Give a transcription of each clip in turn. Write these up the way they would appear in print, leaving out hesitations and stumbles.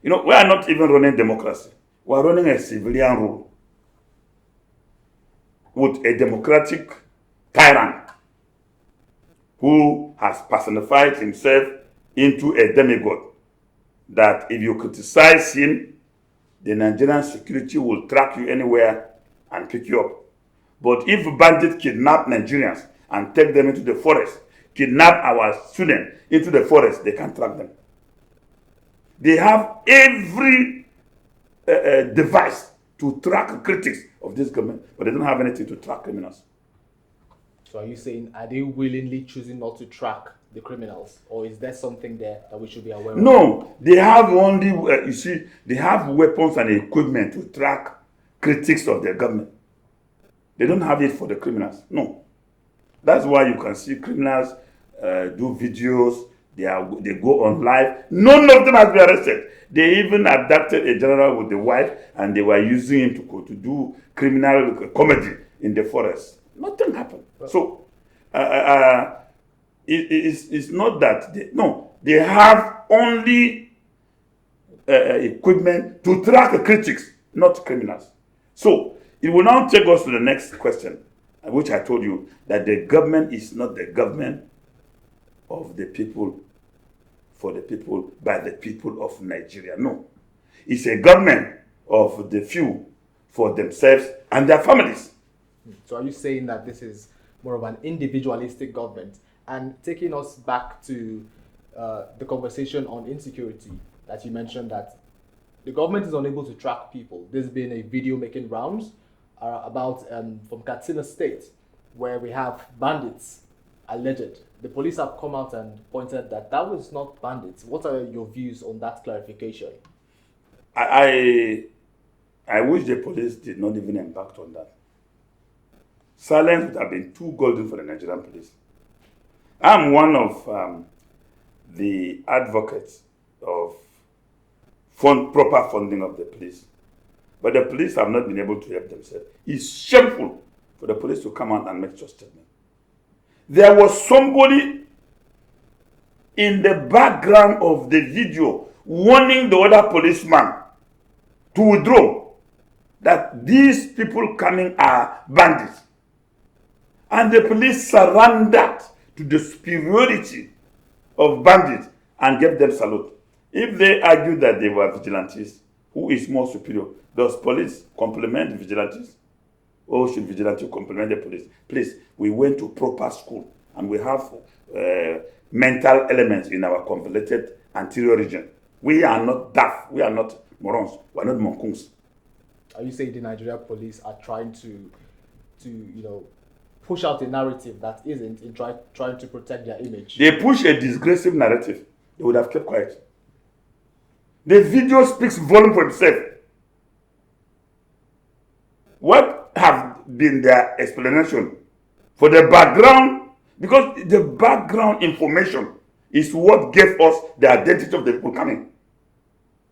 You know, we are not even running democracy. We are running a civilian rule with a democratic tyrant who has personified himself into a demigod, that if you criticize him, the Nigerian security will track you anywhere and pick you up. But if bandits kidnap Nigerians and take them into the forest, kidnap our students into the forest, they can't track them. They have every device to track critics of this government, but they don't have anything to track criminals. So are you saying, are they willingly choosing not to track the criminals, or is there something there that we should be aware of? No, they have only, you see, they have weapons and equipment to track critics of their government. They don't have it for the criminals. No. That's why you can see criminals do videos, they go on live. None of them has been arrested. They even abducted a general with the wife, and they were using him to do criminal comedy in the forest. Nothing happened. So, it's not that they have only equipment to track critics, not criminals. So it will now take us to the next question, which I told you, that the government is not the government of the people, for the people, by the people of Nigeria. No, it's a government of the few, for themselves and their families. So are you saying that this is more of an individualistic government? And taking us back to the conversation on insecurity, that you mentioned that the government is unable to track people. There's been a video making rounds about from Katsina State, where we have bandits alleged. The police have come out and pointed that was not bandits. What are your views on that clarification? I wish the police did not even embark on that. Silence would have been too golden for the Nigerian police. I'm one of the advocates of proper funding of the police. But the police have not been able to help themselves. It's shameful for the police to come out and make such statement. There was somebody in the background of the video warning the other policeman to withdraw, that these people coming are bandits. And the police surrendered to the superiority of bandits and gave them salute. If they argue that they were vigilantes, who is more superior? Does police complement vigilantes? Or should vigilantes complement the police? Please, we went to proper school, and we have mental elements in our convoluted anterior region. We are not daft. We are not morons. We are not monkungs. Are you saying the Nigerian police are trying to push out a narrative that isn't, in trying to protect their image? They push a disgraceful narrative. They would have kept quiet. The video speaks volume for itself. What have been their explanation for the background? Because the background information is what gave us the identity of the people coming.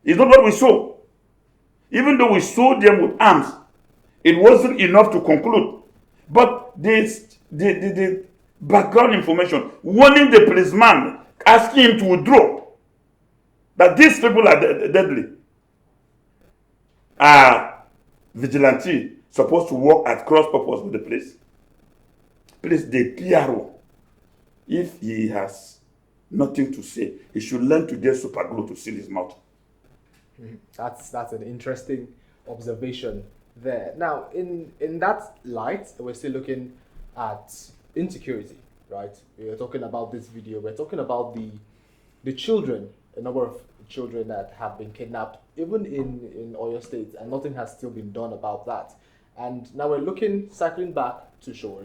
It's not what we saw. Even though we saw them with arms, it wasn't enough to conclude. But the background information, warning the policeman, asking him to withdraw, that these people are deadly, are vigilante, supposed to work at cross purpose with the police. Please, the PRO, if he has nothing to say, he should learn to get super glue to seal his mouth. That's an interesting observation there. Now, in that light, we're still looking at insecurity, right? We're talking about this video. We're talking about the children, a number of children that have been kidnapped, even in Oyo State, and nothing has still been done about that. And now we're cycling back to Shore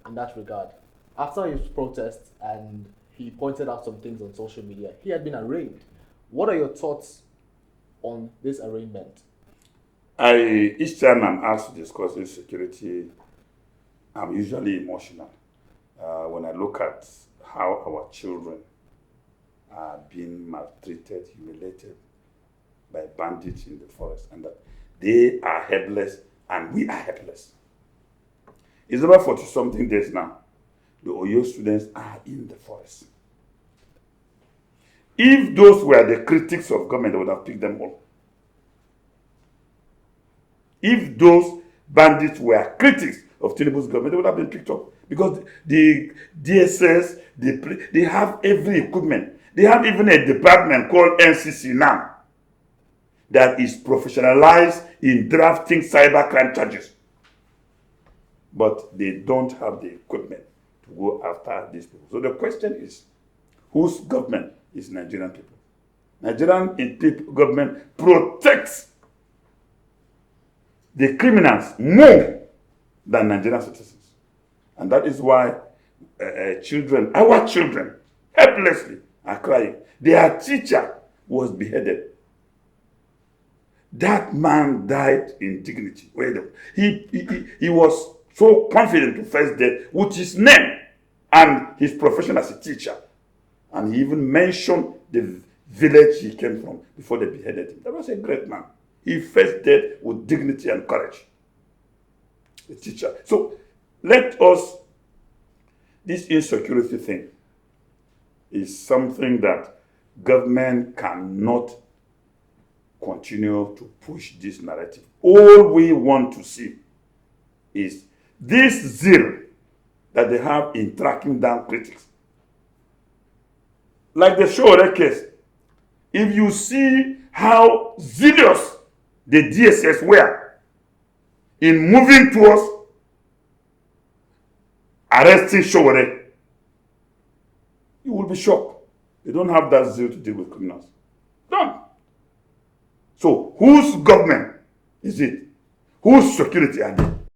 in that regard. After his protest, and he pointed out some things on social media, he had been arraigned. What are your thoughts on this arraignment? Each time I'm asked to discuss insecurity, I'm usually emotional. When I look at how our children are being maltreated, humiliated by bandits in the forest, and that they are helpless and we are helpless. It's about 40-something days now. The Oyo students are in the forest. If those were the critics of government, they would have picked them all. If those bandits were critics of Tinubu's government, they would have been picked up. Because the DSS, they have every equipment. They have even a department called NCC now that is professionalized in drafting cybercrime charges. But they don't have the equipment to go after these people. So the question is, whose government is Nigerian people? Nigerian government protects the criminals more than Nigerian citizens. And that is why children, our children, helplessly are crying. Their teacher was beheaded. That man died in dignity. He was so confident to face death with his name and his profession as a teacher. And he even mentioned the village he came from before they beheaded him. That was a great man. He faced death with dignity and courage. A teacher. So this insecurity thing is something that government cannot continue to push this narrative. All we want to see is this zeal that they have in tracking down critics. Like the Shore case, if you see how zealous the DSS were in moving towards arresting Shore, you will be shocked. They don't have that zeal to deal with criminals. Don't. So, whose government is it? Whose security are they?